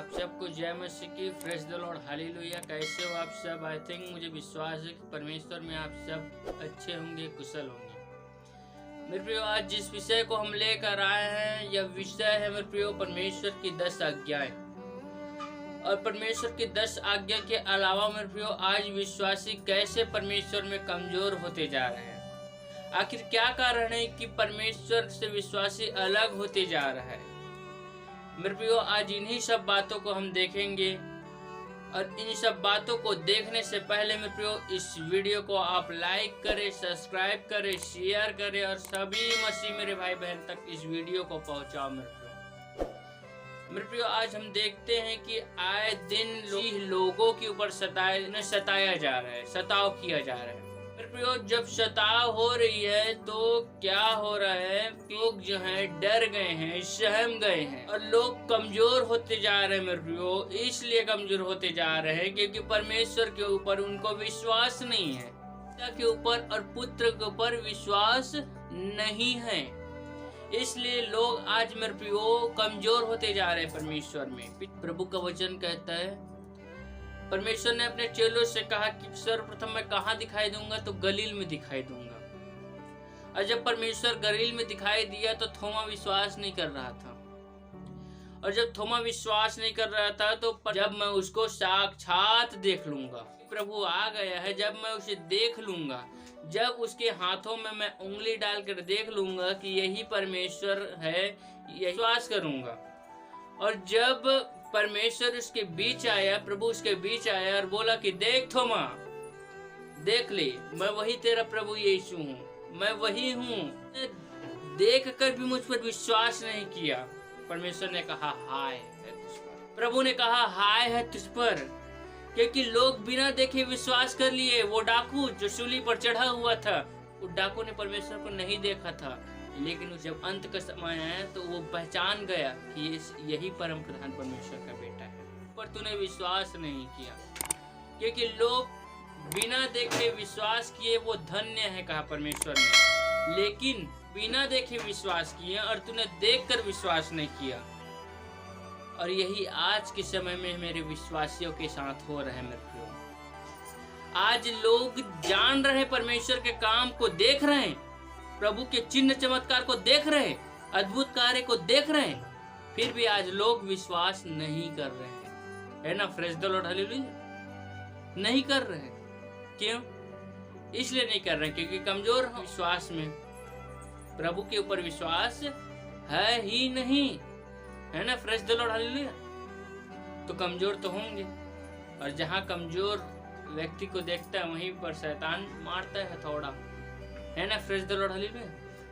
आप सबको जय मसीह की, प्रेज द लॉर्ड, हालेलुया। कैसे हो आप सब? आई थिंक मुझे विश्वास है कि परमेश्वर में आप सब अच्छे होंगे, कुशल होंगे। मेरे प्रियो, आज जिस विषय को हम लेकर आए हैं, यह विषय है मेरे प्रियो परमेश्वर की 10 आज्ञाएं। और परमेश्वर की 10 आज्ञा के अलावा मेरे प्रियो, आज विश्वासी कैसे परमेश्वर में कमजोर होते जा रहे हैं। आखिर क्या कारण है कि परमेश्वर से विश्वासी अलग होते जा रहा है। मेरे प्रियो, आज इन्हीं सब बातों को हम देखेंगे। और इन सब बातों को देखने से पहले मेरे प्रियो, इस वीडियो को आप लाइक करें, सब्सक्राइब करें, शेयर करें और सभी मसीह मेरे भाई बहन तक इस वीडियो को पहुंचाओ। मेरे प्रियो, आज हम देखते हैं कि आए दिन लोगों के ऊपर सताया जा रहा है, सताव किया जा रहा है। मेरे प्रियो, जब सताव हो रही है तो क्या हो रहा है, लोग जो हैं डर गए हैं, सहम गए हैं और लोग कमजोर होते जा रहे हैं। मेरे प्रियो, इसलिए कमजोर होते जा रहे हैं क्योंकि परमेश्वर के ऊपर उनको विश्वास नहीं है, पिता के ऊपर और पुत्र के ऊपर विश्वास नहीं है। इसलिए लोग आज मेरे प्रियो कमजोर होते जा रहे हैं परमेश्वर में। प्रभु का वचन कहता है, परमेश्वर ने अपने चेलों से कहा कि सर्वप्रथम मैं कहाँ दिखाई दूंगा, तो गलील में दिखाई दूंगा। और जब परमेश्वर गलील में दिखाई दिया तो थोमा विश्वास नहीं कर रहा था। और जब थोमा विश्वास नहीं कर रहा था तो जब मैं उसको साक्षात देख लूंगा, प्रभु आ गया है, जब मैं उसे देख लूंगा, जब उसके हाथों में मैं उंगली डालकर देख लूंगा कि यही परमेश्वर है, यही विश्वास करूंगा। और जब परमेश्वर उसके बीच आया, प्रभु उसके बीच आया और बोला कि देख थोमा, देख ले, मैं वही तेरा प्रभु यीशु हूँ, मैं वही हूँ। देख कर भी मुझ पर विश्वास नहीं किया। परमेश्वर ने कहा हाय है तुझ पर, प्रभु ने कहा हाय है तुझ पर, क्योंकि लोग बिना देखे विश्वास कर लिए। वो डाकू जो सूली पर चढ़ा हुआ था, उस डाकू ने परमेश्वर को नहीं देखा था, लेकिन जब अंत का समय आया तो वो पहचान गया कि यही परम प्रधान परमेश्वर का बेटा है। पर तूने विश्वास नहीं किया, क्योंकि लोग बिना देखे विश्वास किए वो धन्य है, कहा परमेश्वर ने। लेकिन बिना देखे विश्वास किए और तूने देखकर विश्वास नहीं किया। और यही आज के समय में मेरे विश्वासियों के साथ हो रहा है। मेरे प्रियो, आज लोग जान रहे परमेश्वर के काम को, देख रहे हैं, प्रभु के चिन्ह चमत्कार को देख रहे हैं, अद्भुत कार्य को देख रहे हैं, फिर भी आज लोग विश्वास नहीं कर रहे हैं, है ना? Praise the Lord, hallelujah. नहीं कर रहे हैं। क्यों? इसलिए नहीं कर रहे हैं क्योंकि कमजोर हैं विश्वास में। प्रभु के ऊपर विश्वास है ही नहीं, है ना? Praise the Lord, hallelujah. तो कमजोर तो होंगे। और जहाँ कमजोर व्यक्ति को देखता है वहीं पर शैतान मारता है हथौड़ा, है ना? Praise the Lord, hallelujah.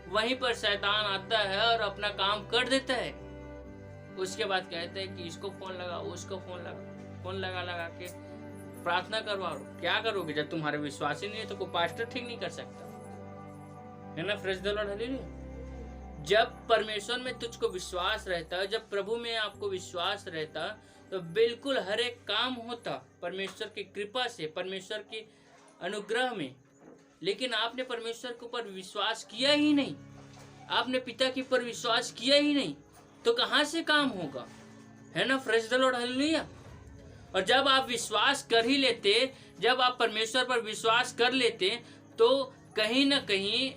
वहीं पर शैतान आता है और अपना काम कर देता है। उसके बाद कहते हैं कि इसको फोन लगा, उसको फोन लगा, फोन लगा के प्रार्थना करवाओ। क्या करोगे जब तुम्हारे विश्वास ही नहीं है? तो कोई पास्टर ठीक नहीं कर सकता, है ना? Praise the Lord, hallelujah. जब परमेश्वर में तुझको विश्वास रहता, जब प्रभु में आपको विश्वास रहता, तो बिल्कुल हर एक काम होता परमेश्वर की कृपा से, परमेश्वर के अनुग्रह में। लेकिन आपने परमेश्वर के ऊपर विश्वास किया ही नहीं, आपने पिता के ऊपर विश्वास किया ही नहीं, तो कहाँ से काम होगा, है ना? Praise the Lord, hallelujah. और जब आप विश्वास कर ही लेते, जब आप परमेश्वर पर विश्वास कर लेते, तो कहीं ना कहीं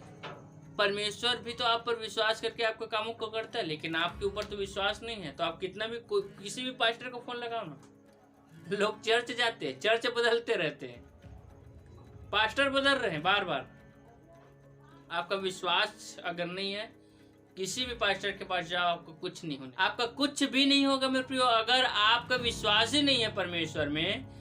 परमेश्वर भी तो आप पर विश्वास करके आपके कामों को करता है। लेकिन आपके ऊपर तो विश्वास नहीं है, तो आप कितना भी किसी भी पास्टर को फोन लगाओ ना, लोग चर्च जाते हैं, चर्च बदलते रहते हैं, पास्टर बदल रहे हैं बार बार। आपका विश्वास अगर नहीं है, किसी भी पास्टर के पास जाओ, आपको कुछ नहीं होना, आपका कुछ भी नहीं होगा। मेरे प्रियो, अगर आपका विश्वास ही नहीं है परमेश्वर में,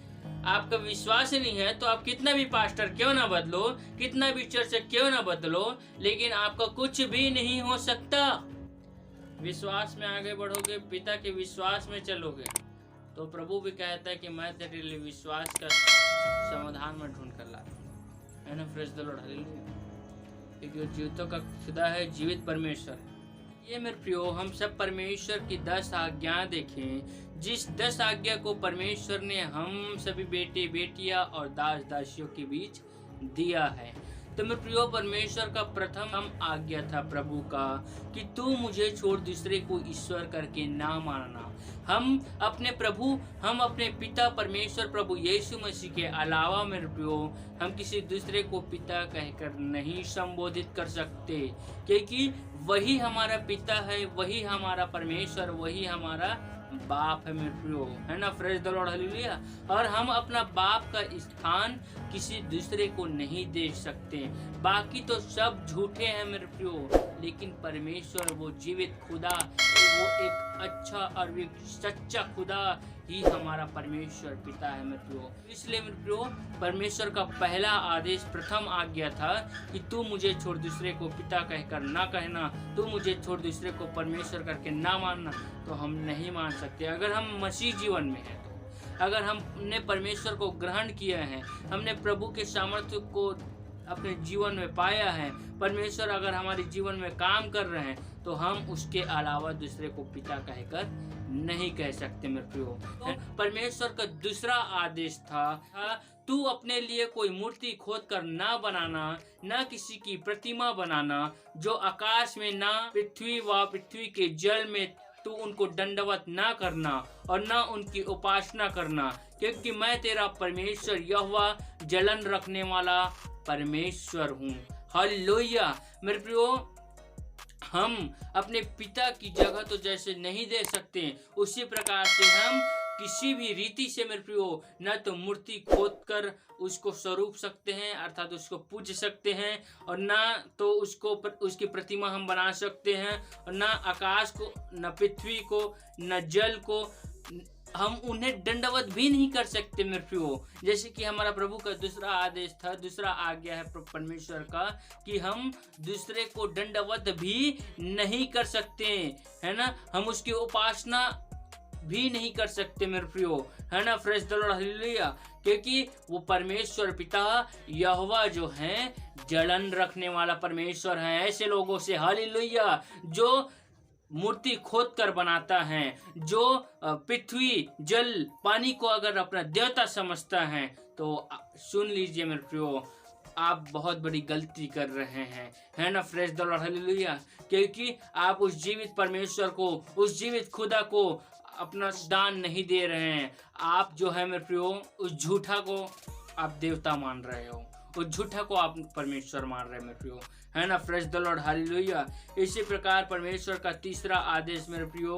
आपका विश्वास ही नहीं है, तो आप कितना भी पास्टर क्यों ना बदलो, कितना भी चर्च क्यों ना बदलो, लेकिन आपका कुछ भी नहीं हो सकता। विश्वास में आगे बढ़ोगे, पिता के विश्वास में चलोगे, तो प्रभु भी कहता है कि मैं तेरे लिए विश्वास का समाधान में ढूंढ कर लाता हूं, है ना? Praise the Lord, hallelujah. क्योंकि वो जीवितों का खुदा है, जीवित परमेश्वर है। ये मेरे प्रियो, हम सब परमेश्वर की 10 आज्ञा देखें, जिस 10 आज्ञा को परमेश्वर ने हम सभी बेटे बेटियां और दास दासियों के बीच दिया है। तो मेरे प्रियो परमेश्वर का प्रथम आज्ञा था प्रभु का कि तू मुझे छोड़ दूसरे को ईश्वर करके ना मानना। हम अपने पिता परमेश्वर प्रभु यीशु मसीह के अलावा मेरे प्रियो हम किसी दूसरे को पिता कहकर नहीं संबोधित कर सकते, क्योंकि वही हमारा पिता है, वही हमारा परमेश्वर, वही हमारा बाप है मेरे प्रियो, है ना। Praise the Lord, hallelujah. और हम अपना बाप का स्थान किसी दूसरे को नहीं दे सकते। बाकी तो सब झूठे हैं मेरे प्रियो, लेकिन परमेश्वर वो जीवित खुदा, वो एक अच्छा और एक सच्चा खुदा ही हमारा परमेश्वर पिता है मेरे प्रियो। इसलिए मेरे प्रियो परमेश्वर का पहला आदेश, प्रथम आज्ञा था कि तू मुझे छोड़ दूसरे को पिता कहकर ना कहना, तू मुझे छोड़ दूसरे को परमेश्वर करके ना मानना। तो हम नहीं मान सकते। अगर हम मसीह जीवन में हैं, तो अगर हमने परमेश्वर को ग्रहण किया है, हमने प्रभु के सामर्थ्य को अपने जीवन में पाया है, परमेश्वर अगर हमारे जीवन में काम कर रहे हैं, तो हम उसके अलावा दूसरे को पिता कहकर नहीं कह सकते मेरे प्रियो। तो परमेश्वर का दूसरा आदेश था तू अपने लिए कोई मूर्ति खोद कर ना बनाना, ना किसी की प्रतिमा बनाना जो आकाश में, ना पृथ्वी व पृथ्वी के जल में, तू उनको दंडवत ना करना और ना उनकी उपासना करना, क्योंकि मैं तेरा परमेश्वर यहोवा जलन रखने वाला परमेश्वर हूँ। हालेलुया। मेरे प्रियो हम अपने पिता की जगह तो जैसे नहीं दे सकते, उसी प्रकार से हम किसी भी रीति से मेरे प्रियो न तो मूर्ति खोद कर उसको स्वरूप सकते हैं, अर्थात उसको पूज सकते हैं, और ना तो उसकी प्रतिमा हम बना सकते हैं, और ना आकाश को, न पृथ्वी को, न जल को हम उन्हें दंडवत भी नहीं कर सकते मेरे प्रियो। जैसे कि हमारा प्रभु का दूसरा आदेश था, दूसरा आज्ञा है परमेश्वर का कि हम दूसरे को दंडवत भी नहीं कर सकते, है ना। हम उसकी उपासना भी नहीं कर सकते मेरे प्रियो, है ना। Praise the Lord, hallelujah. क्योंकि वो परमेश्वर पिता यहोवा जो है जलन रखने वाला परमेश्वर है। ऐसे लोगों से, हालेलुया, जो मूर्ति खोद कर बनाता है, जो पृथ्वी, जल, पानी को अगर अपना देवता समझता है, तो सुन लीजिए मेरे प्रियो, आप बहुत बड़ी गलती कर रहे हैं, है ना। Praise the Lord, hallelujah. क्योंकि आप उस जीवित परमेश्वर को, उस जीवित खुदा को अपना दान नहीं दे रहे हैं। आप जो है मेरे प्रियो उस झूठा को आप देवता मान रहे हो, उस झूठा को आप परमेश्वर मान रहे हैं मेरे प्रियो, है ना। Praise the Lord, hallelujah. इसी प्रकार परमेश्वर का तीसरा आदेश मेरे प्रियो,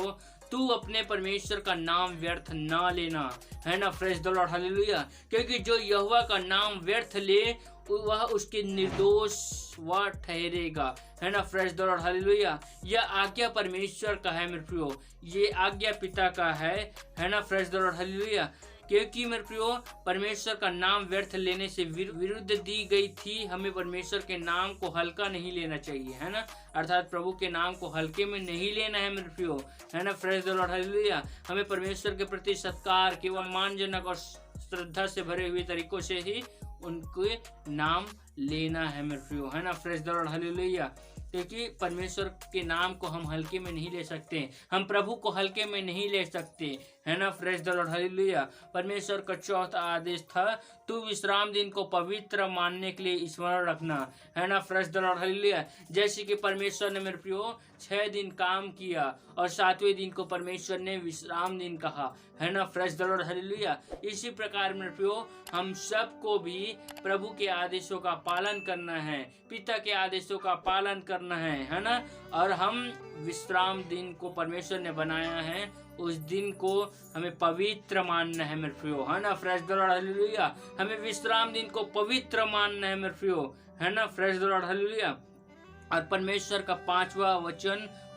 तू अपने परमेश्वर का नाम व्यर्थ ना लेना, है ना। Praise the Lord, hallelujah. क्योंकि जो यहोवा का नाम व्यर्थ ले वह उसके निर्दोष वह ठहरेगा, है ना। Praise the Lord, hallelujah. यह आज्ञा परमेश्वर का है मेरे प्रियो, ये आज्ञा पिता का है ना। Praise the Lord, hallelujah. क्योंकि मेरे प्रियो परमेश्वर का नाम व्यर्थ लेने से विरुद्ध दी गई थी। हमें परमेश्वर के नाम को हल्का नहीं लेना चाहिए, है ना। अर्थात प्रभु के नाम को हल्के में नहीं लेना है मेरे प्रियो, है ना। Praise the Lord, hallelujah. हमें परमेश्वर के प्रति सत्कार केवल मानजनक और श्रद्धा से भरे हुए तरीकों से ही उनके नाम लेना है मेरे प्रियो, है ना। Praise the Lord, hallelujah. क्योंकि परमेश्वर के नाम को हम हल्के में नहीं ले सकते, हम प्रभु को हल्के में नहीं ले सकते, है ना। Praise the Lord, hallelujah. परमेश्वर का चौथा आदेश था, तू विश्राम दिन को पवित्र मानने के लिए स्मरण रखना, है ना। Praise the Lord, hallelujah. जैसे कि परमेश्वर ने मेरे प्रियो 6 दिन काम किया और 7वें दिन को परमेश्वर ने विश्राम दिन कहा, है ना। Praise the Lord, hallelujah. इसी प्रकार मेरे प्रियो हम सबको भी प्रभु के आदेशों का पालन करना है, पिता के आदेशों का पालन करना है ना। और हम विश्राम दिन को परमेश्वर ने बनाया है, उस दिन को हमें पवित्र मानना है मेरे प्रियो, है ना। Praise the Lord, hallelujah. हमें विश्राम दिन को पवित्र मानना है मेरे प्रियो, है ना। Praise the Lord, hallelujah. और परमेश्वर का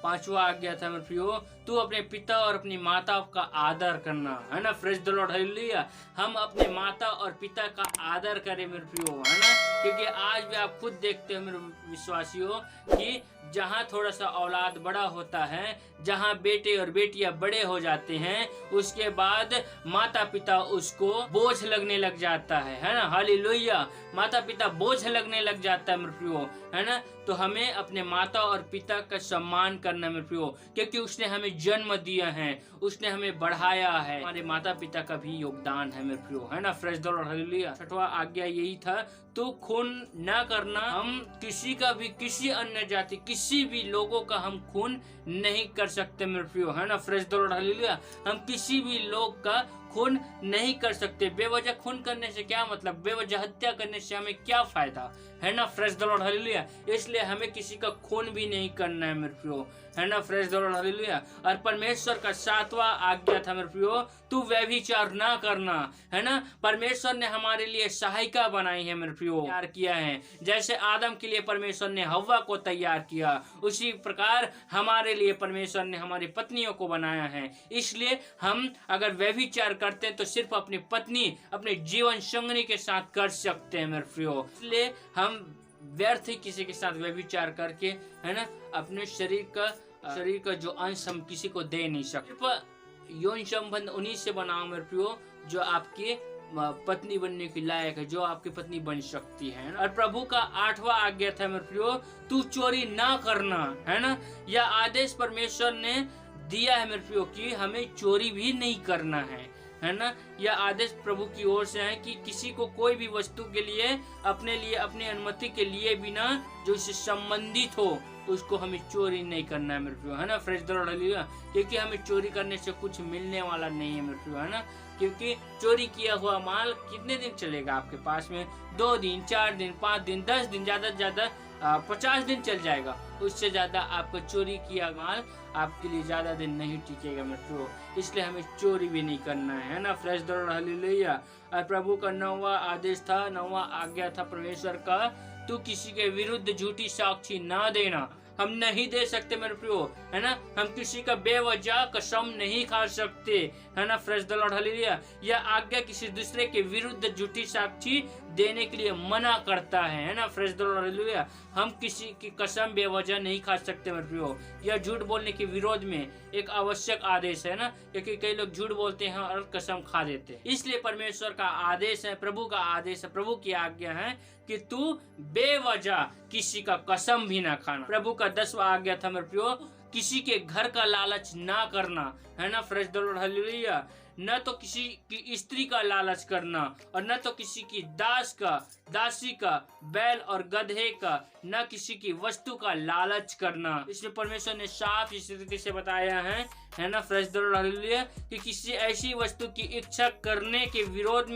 पांचवा आज्ञा था मेरे प्रियो, तू अपने पिता और अपनी माता का आदर करना, है ना। Praise the Lord, hallelujah. हम अपने माता और पिता का आदर करें मेरे प्रियो, है ना। क्योंकि आज भी आप खुद देखते हो मेरे विश्वासियों कि जहाँ थोड़ा सा औलाद बड़ा होता है, जहाँ बेटे और बेटियां बड़े हो जाते हैं, उसके बाद माता पिता उसको बोझ लगने लग जाता है ना। हालेलुया। माता पिता बोझ लगने लग जाता है मेरे प्रियो, है ना। तो हमें अपने माता और पिता का सम्मान करना मेरे प्रियो, क्योंकि उसने हमें जन्म दिया है, उसने हमें बढ़ाया है, हमारे माता पिता का भी योगदान है मेरे प्रियो, है ना। Praise the Lord, hallelujah. छठवां आज्ञा यही था, तो खून न करना। हम किसी का भी, किसी अन्य जाति, किसी भी लोगों का हम खून नहीं कर सकते मेरे प्रियो, है ना। Praise the Lord, hallelujah. हम किसी भी लोग का खून नहीं कर सकते। बेवजह खून करने से क्या मतलब, बेवजह हत्या करने से हमें क्या फायदा, है ना। Praise the Lord, hallelujah. इसलिए हमें किसी का खून भी नहीं करना है मेरे प्रियो, है ना। Praise the Lord, hallelujah. और परमेश्वर का 7वां आज्ञा था मेरे प्रियो, तू व्यभिचार ना करना, है ना। परमेश्वर ने हमारे लिए सहायिका बनाई है मेरे प्रियो, तैयार किया है। जैसे आदम के लिए परमेश्वर ने हव्वा को तैयार किया, उसी प्रकार हमारे लिए परमेश्वर ने हमारी पत्नियों को बनाया है। इसलिए हम अगर व्यभिचार करते हैं तो सिर्फ अपनी पत्नी, अपने जीवन संगनी के साथ कर सकते हैं मेरे प्रियो। इसलिए हम व्यर्थ ही किसी के साथ व्यभिचार करके, है ना, अपने शरीर का जो अंश हम किसी को दे नहीं सकते। यौन संबंध उन्हीं से बनाओ मेरे प्रियो जो आपके पत्नी बनने की लायक है, जो आपकी पत्नी बन सकती है। और प्रभु का 8वां आज्ञा था मेरे प्रियो, तू चोरी ना करना, है ना। यह आदेश परमेश्वर ने दिया है मेरे प्रियो कि हमें चोरी भी नहीं करना है ना। यह आदेश प्रभु की ओर से है कि किसी को कोई भी वस्तु के लिए, अपनी अनुमति के लिए बिना जो इससे संबंधित हो, उसको हमें चोरी नहीं करना है मेरे प्रियो, है ना। Praise the Lord, hallelujah. क्योंकि हमें चोरी करने से कुछ मिलने वाला नहीं है मेरे प्रियो, है ना। क्योंकि चोरी किया हुआ माल कितने दिन चलेगा आपके पास में, 2 दिन, 4 दिन, 5 दिन, 10 दिन, ज्यादा से ज्यादा 50 दिन चल जाएगा। उससे ज्यादा आपका चोरी किया माल आपके लिए ज्यादा दिन नहीं टिकेगा मेरे प्रियो। इसलिए हमें चोरी भी नहीं करना है ना। Praise the Lord, hallelujah. और प्रभु का 9वां आदेश था, 9वां आज्ञा था परमेश्वर का, तू किसी के विरुद्ध झूठी साक्षी ना देना। हम नहीं दे सकते मेरे प्रियो, है ना। हम किसी का बेवजह कसम नहीं खा सकते, है ना। Praise the Lord, hallelujah. यह आज्ञा किसी दूसरे के विरुद्ध झूठी साक्षी देने के लिए मना करता है ना। Praise the Lord, hallelujah. हम किसी की कसम बेवजह नहीं खा सकते मेरे प्रियो। यह झूठ बोलने के विरोध में एक आवश्यक आदेश है ना, क्योंकि कई लोग झूठ बोलते हैं और कसम खा देते हैं। इसलिए परमेश्वर का आदेश है, प्रभु का आदेश है, प्रभु की आज्ञा है कि तू बेवजह किसी का कसम भी ना खाना। प्रभु का 10वां आज्ञा था मेरे प्रियो, किसी के घर का लालच ना करना, है ना। Praise the Lord, hallelujah. न तो किसी की स्त्री का लालच करना, और न तो किसी की दासी का, बैल और गधे का, न किसी की वस्तु का लालच करना। इसमें परमेश्वर ने साफ स्थिति से बताया है ना। Praise the Lord, hallelujah. कि किसी ऐसी वस्तु की इच्छा करने के विरोध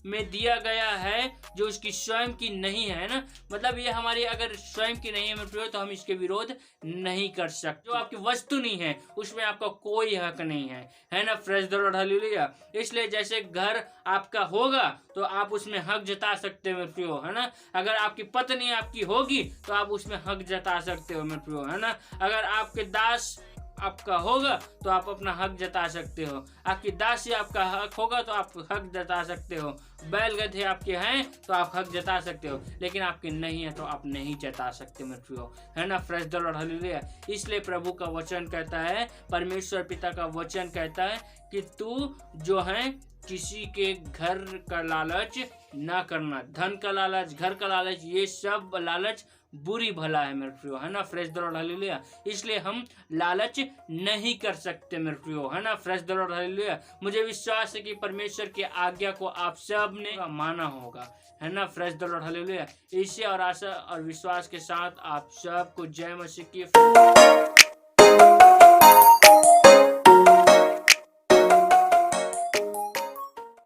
में दिया गया है जो उसकी स्वयं की नहीं है ना। मतलब ये हमारी अगर स्वयं की नहीं है मेरे प्रियो, तो हम इसके विरोध नहीं कर सकते। जो आपकी वस्तु नहीं है उसमें आपका कोई हक नहीं है ना। Praise the Lord, hallelujah. इसलिए जैसे घर आपका होगा तो आप उसमें हक जता सकते हो मेरे प्रियो, है ना। अगर आपकी पत्नी आपकी होगी तो आप उसमें हक जता सकते हो मेरे प्रियो, है ना। अगर आपके दास आपका होगा तो आप अपना हक जता सकते हो, आपकी दासी आपका हक होगा तो आप हक जता सकते हो, बैल गधे आपके हैं तो आप हक जता सकते हो, लेकिन आपके नहीं है तो आप नहीं जता सकते मेरे प्रियो, है ना। Praise the Lord, hallelujah. इसलिए प्रभु का वचन कहता है, परमेश्वर पिता का वचन कहता है कि तू जो है किसी के घर का लालच ना करना। धन का लालच, घर का लालच, ये सब लालच बुरी भला है मेरे प्रियो, है ना। Praise the Lord, hallelujah. इसलिए हम लालच नहीं कर सकते मेरे प्रियो, है ना। Praise the Lord, hallelujah. मुझे विश्वास है कि परमेश्वर की आज्ञा को आप सब ने माना होगा, है ना। Praise the Lord, hallelujah. इसी और आशा और विश्वास के साथ आप सबको जय मसीह की